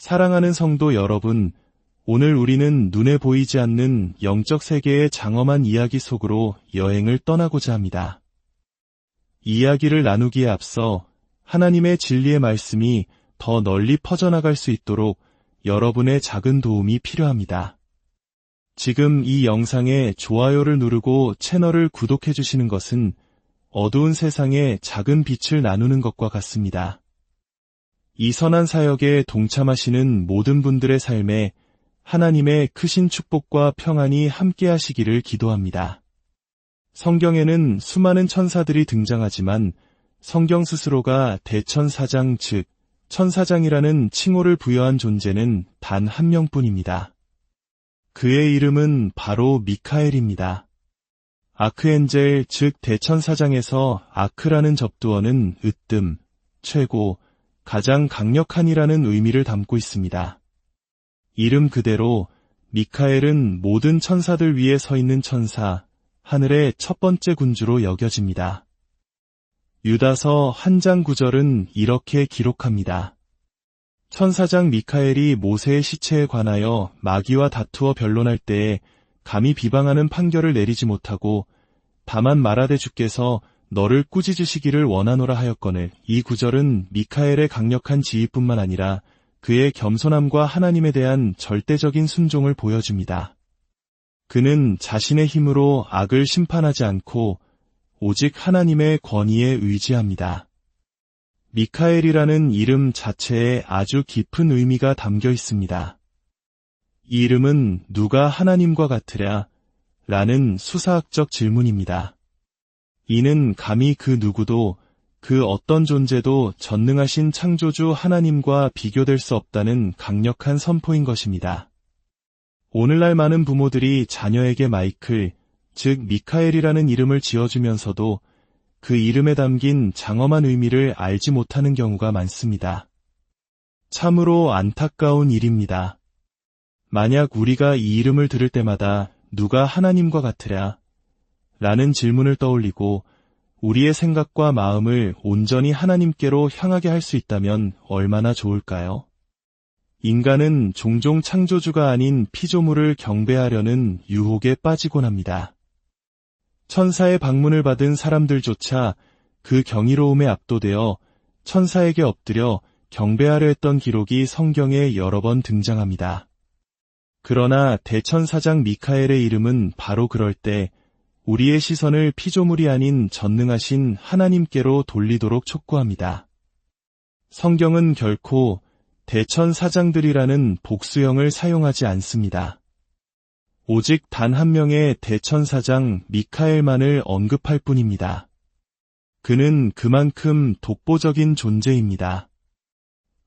사랑하는 성도 여러분, 오늘 우리는 눈에 보이지 않는 영적 세계의 장엄한 이야기 속으로 여행을 떠나고자 합니다. 이야기를 나누기에 앞서 하나님의 진리의 말씀이 더 널리 퍼져나갈 수 있도록 여러분의 작은 도움이 필요합니다. 지금 이 영상에 좋아요를 누르고 채널을 구독해 주시는 것은 어두운 세상에 작은 빛을 나누는 것과 같습니다. 이 선한 사역에 동참하시는 모든 분들의 삶에 하나님의 크신 축복과 평안이 함께 하시기를 기도합니다. 성경에는 수많은 천사들이 등장하지만 성경 스스로가 대천사장 즉 천사장이라는 칭호를 부여한 존재는 단 한 명뿐입니다. 그의 이름은 바로 미카엘입니다. 아크엔젤 즉 대천사장에서 아크라는 접두어는 으뜸, 최고, 가장 강력한이라는 의미를 담고 있습니다. 이름 그대로 미카엘은 모든 천사들 위에 서 있는 천사, 하늘의 첫 번째 군주로 여겨집니다. 유다서 한 장 9절은 이렇게 기록합니다. 천사장 미카엘이 모세의 시체에 관하여 마귀와 다투어 변론할 때에 감히 비방하는 판결을 내리지 못하고 다만 말하되 주께서 너를 꾸짖으시기를 원하노라 하였거늘. 이 구절은 미카엘의 강력한 지휘뿐만 아니라 그의 겸손함과 하나님에 대한 절대적인 순종을 보여줍니다. 그는 자신의 힘으로 악을 심판하지 않고 오직 하나님의 권위에 의지합니다. 미카엘이라는 이름 자체에 아주 깊은 의미가 담겨 있습니다. 이 이름은 누가 하나님과 같으랴? 라는 수사학적 질문입니다. 이는 감히 그 누구도 그 어떤 존재도 전능하신 창조주 하나님과 비교될 수 없다는 강력한 선포인 것입니다. 오늘날 많은 부모들이 자녀에게 마이클, 즉 미카엘이라는 이름을 지어주면서도 그 이름에 담긴 장엄한 의미를 알지 못하는 경우가 많습니다. 참으로 안타까운 일입니다. 만약 우리가 이 이름을 들을 때마다 누가 하나님과 같으랴? 라는 질문을 떠올리고 우리의 생각과 마음을 온전히 하나님께로 향하게 할 수 있다면 얼마나 좋을까요? 인간은 종종 창조주가 아닌 피조물을 경배하려는 유혹에 빠지곤 합니다. 천사의 방문을 받은 사람들조차 그 경이로움에 압도되어 천사에게 엎드려 경배하려 했던 기록이 성경에 여러 번 등장합니다. 그러나 대천사장 미카엘의 이름은 바로 그럴 때 우리의 시선을 피조물이 아닌 전능하신 하나님께로 돌리도록 촉구합니다. 성경은 결코 대천사장들이라는 복수형을 사용하지 않습니다. 오직 단 한 명의 대천사장 미카엘만을 언급할 뿐입니다. 그는 그만큼 독보적인 존재입니다.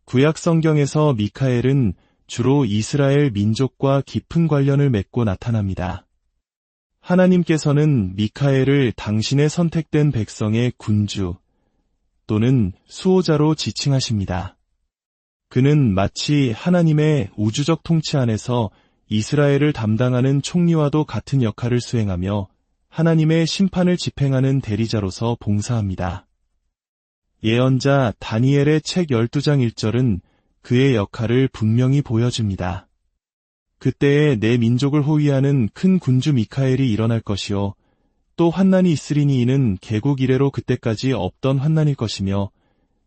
구약 성경에서 미카엘은 주로 이스라엘 민족과 깊은 관련을 맺고 나타납니다. 하나님께서는 미카엘을 당신의 선택된 백성의 군주 또는 수호자로 지칭하십니다. 그는 마치 하나님의 우주적 통치 안에서 이스라엘을 담당하는 총리와도 같은 역할을 수행하며 하나님의 심판을 집행하는 대리자로서 봉사합니다. 예언자 다니엘의 책 12장 1절은 그의 역할을 분명히 보여줍니다. 그때에 내 민족을 호위하는 큰 군주 미카엘이 일어날 것이요 또 환난이 있으리니 이는 개국 이래로 그때까지 없던 환난일 것이며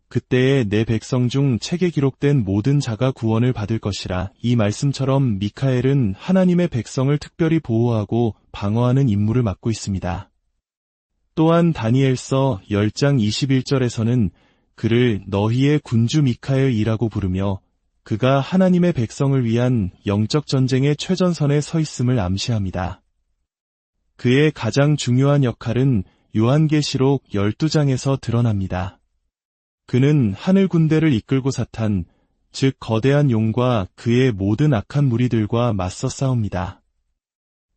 그때에 내 백성 중 책에 기록된 모든 자가 구원을 받을 것이라. 이 말씀처럼 미카엘은 하나님의 백성을 특별히 보호하고 방어하는 임무를 맡고 있습니다. 또한 다니엘서 10장 21절에서는 그를 너희의 군주 미카엘이라고 부르며 그가 하나님의 백성을 위한 영적 전쟁의 최전선에 서 있음을 암시합니다. 그의 가장 중요한 역할은 요한계시록 12장에서 드러납니다. 그는 하늘 군대를 이끌고 사탄, 즉 거대한 용과 그의 모든 악한 무리들과 맞서 싸웁니다.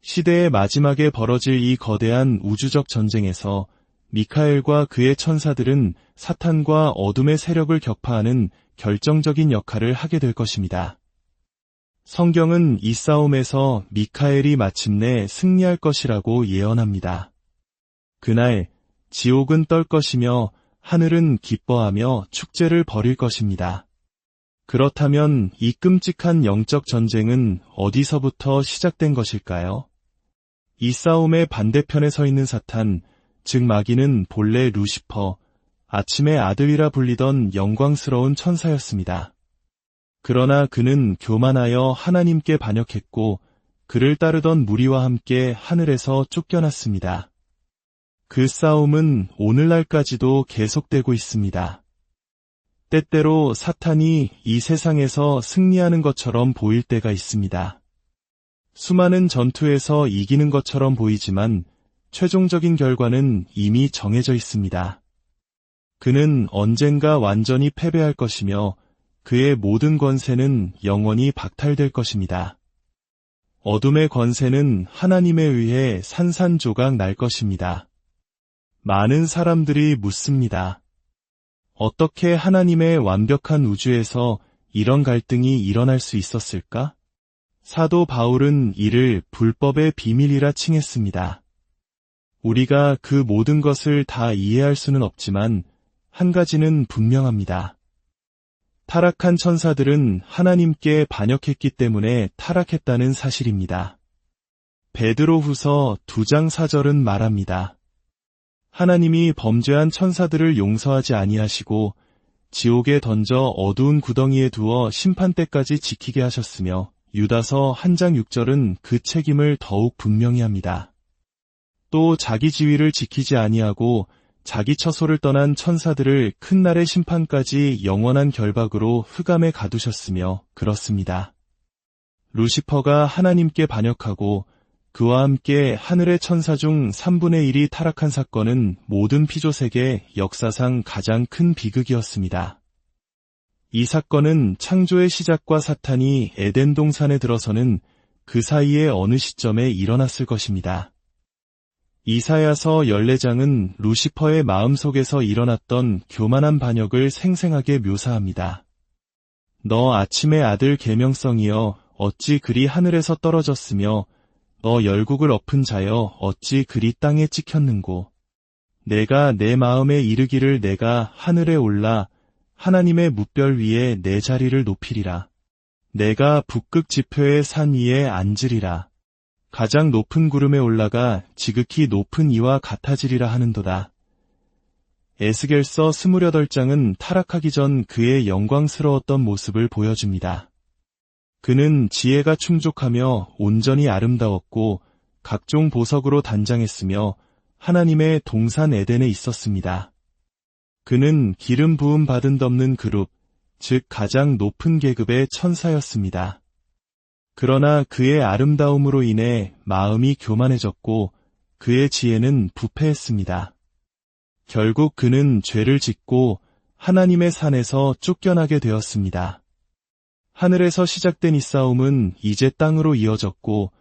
시대의 마지막에 벌어질 이 거대한 우주적 전쟁에서 미카엘과 그의 천사들은 사탄과 어둠의 세력을 격파하는 결정적인 역할을 하게 될 것입니다. 성경은 이 싸움에서 미카엘이 마침내 승리할 것이라고 예언합니다. 그날 지옥은 떨 것이며 하늘은 기뻐하며 축제를 벌일 것입니다. 그렇다면 이 끔찍한 영적 전쟁은 어디서부터 시작된 것일까요? 이 싸움의 반대편에 서 있는 사탄, 즉 마귀는 본래 루시퍼, 아침의 아들이라 불리던 영광스러운 천사였습니다. 그러나 그는 교만하여 하나님께 반역했고 그를 따르던 무리와 함께 하늘에서 쫓겨났습니다. 그 싸움은 오늘날까지도 계속되고 있습니다. 때때로 사탄이 이 세상에서 승리하는 것처럼 보일 때가 있습니다. 수많은 전투에서 이기는 것처럼 보이지만 최종적인 결과는 이미 정해져 있습니다. 그는 언젠가 완전히 패배할 것이며 그의 모든 권세는 영원히 박탈될 것입니다. 어둠의 권세는 하나님에 의해 산산조각 날 것입니다. 많은 사람들이 묻습니다. 어떻게 하나님의 완벽한 우주에서 이런 갈등이 일어날 수 있었을까? 사도 바울은 이를 불법의 비밀이라 칭했습니다. 우리가 그 모든 것을 다 이해할 수는 없지만 한 가지는 분명합니다. 타락한 천사들은 하나님께 반역했기 때문에 타락했다는 사실입니다. 베드로후서 2장 4절은 말합니다. 하나님이 범죄한 천사들을 용서하지 아니하시고 지옥에 던져 어두운 구덩이에 두어 심판때까지 지키게 하셨으며 유다서 1장 6절은 그 책임을 더욱 분명히 합니다. 또 자기 지위를 지키지 아니하고 자기 처소를 떠난 천사들을 큰 날의 심판까지 영원한 결박으로 흑암에 가두셨으며 그렇습니다. 루시퍼가 하나님께 반역하고 그와 함께 하늘의 천사 중 3분의 1이 타락한 사건은 모든 피조세계 역사상 가장 큰 비극이었습니다. 이 사건은 창조의 시작과 사탄이 에덴 동산에 들어서는 그 사이의 어느 시점에 일어났을 것입니다. 이사야서 14장은 루시퍼의 마음속에서 일어났던 교만한 반역을 생생하게 묘사합니다. 너 아침의 아들 계명성이여 어찌 그리 하늘에서 떨어졌으며 너 열국을 엎은 자여 어찌 그리 땅에 찍혔는고. 내가 내 마음에 이르기를 내가 하늘에 올라 하나님의 뭇별 위에 내 자리를 높이리라. 내가 북극 지표의 산 위에 앉으리라. 가장 높은 구름에 올라가 지극히 높은 이와 같아지리라 하는도다. 에스겔서 28장은 타락하기 전 그의 영광스러웠던 모습을 보여줍니다. 그는 지혜가 충족하며 온전히 아름다웠고 각종 보석으로 단장했으며 하나님의 동산 에덴에 있었습니다. 그는 기름 부음 받은 덮는 그룹, 즉 가장 높은 계급의 천사였습니다. 그러나 그의 아름다움으로 인해 마음이 교만해졌고 그의 지혜는 부패했습니다. 결국 그는 죄를 짓고 하나님의 산에서 쫓겨나게 되었습니다. 하늘에서 시작된 이 싸움은 이제 땅으로 이어졌고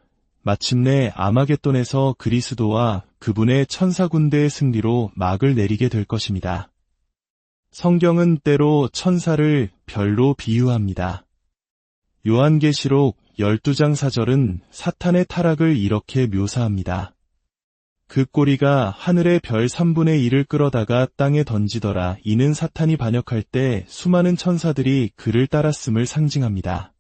마침내 아마겟돈에서 그리스도와 그분의 천사군대의 승리로 막을 내리게 될 것입니다. 성경은 때로 천사를 별로 비유합니다. 요한계시록 12장 4절은 사탄의 타락을 이렇게 묘사합니다. 그 꼬리가 하늘의 별 3분의 1을 끌어다가 땅에 던지더라. 이는 사탄이 반역할 때 수많은 천사들이 그를 따랐음을 상징합니다.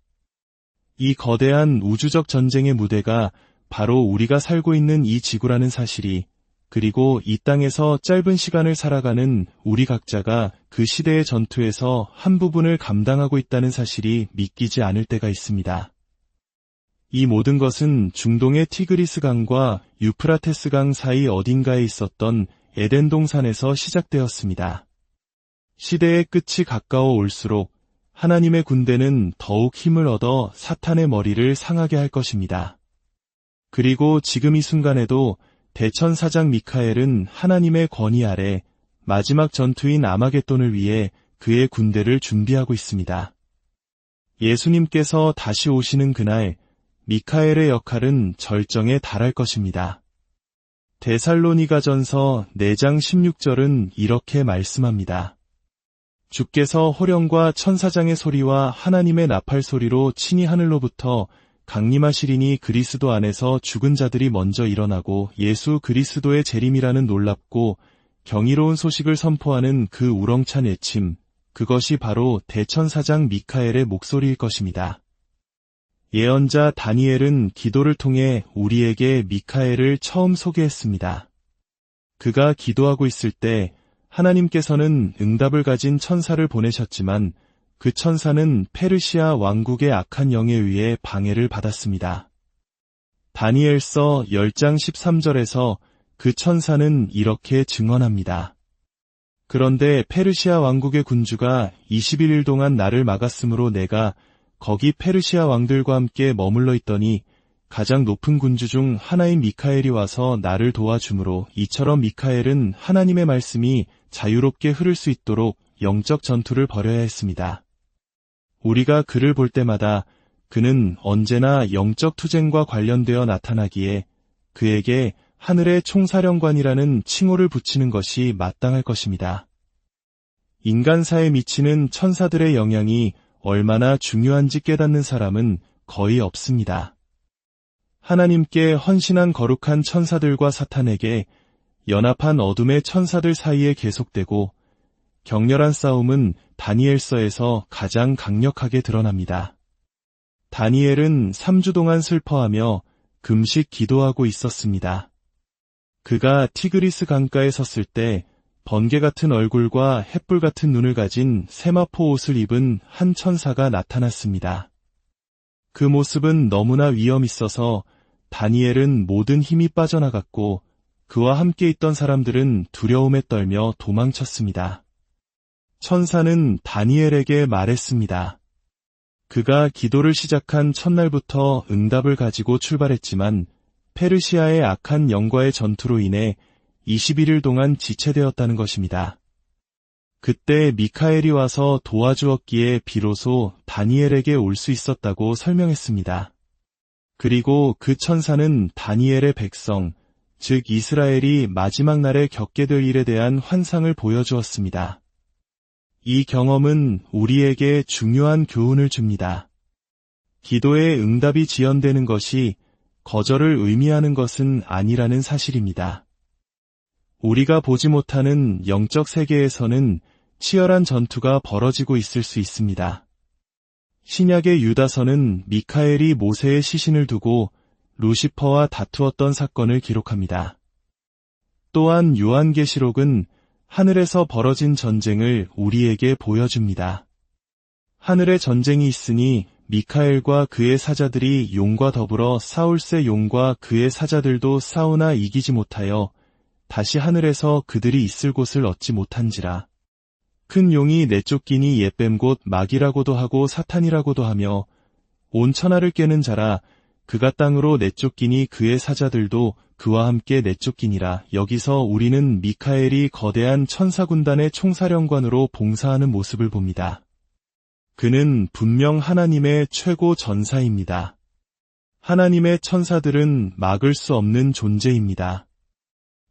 이 거대한 우주적 전쟁의 무대가 바로 우리가 살고 있는 이 지구라는 사실이, 그리고 이 땅에서 짧은 시간을 살아가는 우리 각자가 그 시대의 전투에서 한 부분을 감당하고 있다는 사실이 믿기지 않을 때가 있습니다. 이 모든 것은 중동의 티그리스 강과 유프라테스 강 사이 어딘가에 있었던 에덴 동산에서 시작되었습니다. 시대의 끝이 가까워 올수록 하나님의 군대는 더욱 힘을 얻어 사탄의 머리를 상하게 할 것입니다. 그리고 지금 이 순간에도 대천사장 미카엘은 하나님의 권위 아래 마지막 전투인 아마겟돈을 위해 그의 군대를 준비하고 있습니다. 예수님께서 다시 오시는 그날 미카엘의 역할은 절정에 달할 것입니다. 데살로니가전서 4장 16절은 이렇게 말씀합니다. 주께서 호령과 천사장의 소리와 하나님의 나팔 소리로 친히 하늘로부터 강림하시리니 그리스도 안에서 죽은 자들이 먼저 일어나고 예수 그리스도의 재림이라는 놀랍고 경이로운 소식을 선포하는 그 우렁찬 외침, 그것이 바로 대천사장 미카엘의 목소리일 것입니다. 예언자 다니엘은 기도를 통해 우리에게 미카엘을 처음 소개했습니다. 그가 기도하고 있을 때 하나님께서는 응답을 가진 천사를 보내셨지만 그 천사는 페르시아 왕국의 악한 영에 의해 방해를 받았습니다. 다니엘서 10장 13절에서 그 천사는 이렇게 증언합니다. 그런데 페르시아 왕국의 군주가 21일 동안 나를 막았으므로 내가 거기 페르시아 왕들과 함께 머물러 있더니 가장 높은 군주 중 하나인 미카엘이 와서 나를 도와주므로 이처럼 미카엘은 하나님의 말씀이 자유롭게 흐를 수 있도록 영적 전투를 벌여야 했습니다. 우리가 그를 볼 때마다 그는 언제나 영적 투쟁과 관련되어 나타나기에 그에게 하늘의 총사령관이라는 칭호를 붙이는 것이 마땅할 것입니다. 인간사에 미치는 천사들의 영향이 얼마나 중요한지 깨닫는 사람은 거의 없습니다. 하나님께 헌신한 거룩한 천사들과 사탄에게 연합한 어둠의 천사들 사이에 계속되고 격렬한 싸움은 다니엘서에서 가장 강력하게 드러납니다. 다니엘은 3주 동안 슬퍼하며 금식 기도하고 있었습니다. 그가 티그리스 강가에 섰을 때 번개 같은 얼굴과 햇불 같은 눈을 가진 세마포 옷을 입은 한 천사가 나타났습니다. 그 모습은 너무나 위험 있어서 다니엘은 모든 힘이 빠져나갔고 그와 함께 있던 사람들은 두려움에 떨며 도망쳤습니다. 천사는 다니엘에게 말했습니다. 그가 기도를 시작한 첫날부터 응답을 가지고 출발했지만 페르시아의 악한 영과의 전투로 인해 21일 동안 지체되었다는 것입니다. 그때 미카엘이 와서 도와주었기에 비로소 다니엘에게 올 수 있었다고 설명했습니다. 그리고 그 천사는 다니엘의 백성, 즉 이스라엘이 마지막 날에 겪게 될 일에 대한 환상을 보여주었습니다. 이 경험은 우리에게 중요한 교훈을 줍니다. 기도의 응답이 지연되는 것이 거절을 의미하는 것은 아니라는 사실입니다. 우리가 보지 못하는 영적 세계에서는 치열한 전투가 벌어지고 있을 수 있습니다. 신약의 유다서는 미카엘이 모세의 시신을 두고 루시퍼와 다투었던 사건을 기록합니다. 또한 요한계시록은 하늘에서 벌어진 전쟁을 우리에게 보여줍니다. 하늘에 전쟁이 있으니 미카엘과 그의 사자들이 용과 더불어 사울세 용과 그의 사자들도 싸우나 이기지 못하여 다시 하늘에서 그들이 있을 곳을 얻지 못한지라. 큰 용이 내쫓기니 옛뱀 곧 마귀라고도 하고 사탄이라고도 하며 온 천하를 깨는 자라. 그가 땅으로 내쫓기니 그의 사자들도 그와 함께 내쫓기니라. 여기서 우리는 미카엘이 거대한 천사군단의 총사령관으로 봉사하는 모습을 봅니다. 그는 분명 하나님의 최고 전사입니다. 하나님의 천사들은 막을 수 없는 존재입니다.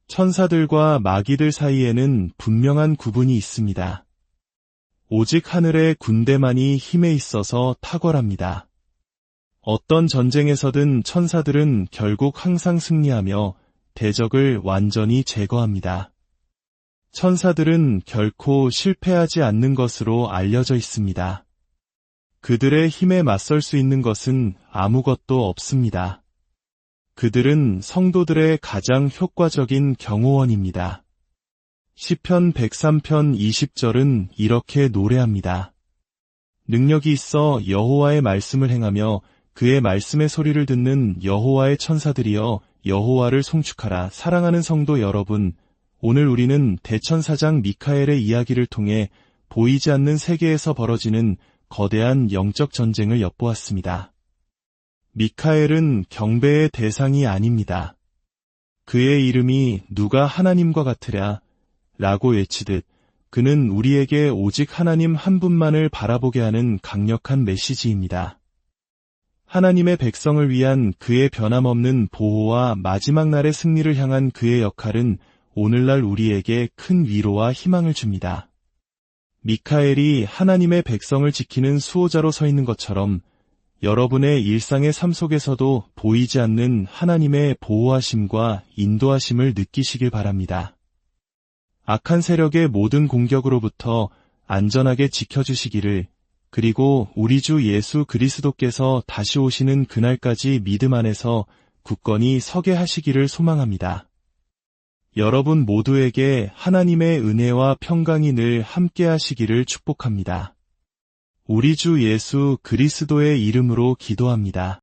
천사들과 마귀들 사이에는 분명한 구분이 있습니다. 오직 하늘의 군대만이 힘에 있어서 탁월합니다. 어떤 전쟁에서든 천사들은 결국 항상 승리하며 대적을 완전히 제거합니다. 천사들은 결코 실패하지 않는 것으로 알려져 있습니다. 그들의 힘에 맞설 수 있는 것은 아무것도 없습니다. 그들은 성도들의 가장 효과적인 경호원입니다. 시편 103편 20절은 이렇게 노래합니다. 능력이 있어 여호와의 말씀을 행하며 그의 말씀의 소리를 듣는 여호와의 천사들이여 여호와를 송축하라. 사랑하는 성도 여러분, 오늘 우리는 대천사장 미카엘의 이야기를 통해 보이지 않는 세계에서 벌어지는 거대한 영적 전쟁을 엿보았습니다. 미카엘은 경배의 대상이 아닙니다. 그의 이름이 누가 하나님과 같으랴 라고 외치듯 그는 우리에게 오직 하나님 한 분만을 바라보게 하는 강력한 메시지입니다. 하나님의 백성을 위한 그의 변함없는 보호와 마지막 날의 승리를 향한 그의 역할은 오늘날 우리에게 큰 위로와 희망을 줍니다. 미카엘이 하나님의 백성을 지키는 수호자로 서 있는 것처럼 여러분의 일상의 삶 속에서도 보이지 않는 하나님의 보호하심과 인도하심을 느끼시길 바랍니다. 악한 세력의 모든 공격으로부터 안전하게 지켜주시기를, 그리고 우리 주 예수 그리스도께서 다시 오시는 그날까지 믿음 안에서 굳건히 서게 하시기를 소망합니다. 여러분 모두에게 하나님의 은혜와 평강이 늘 함께 하시기를 축복합니다. 우리 주 예수 그리스도의 이름으로 기도합니다.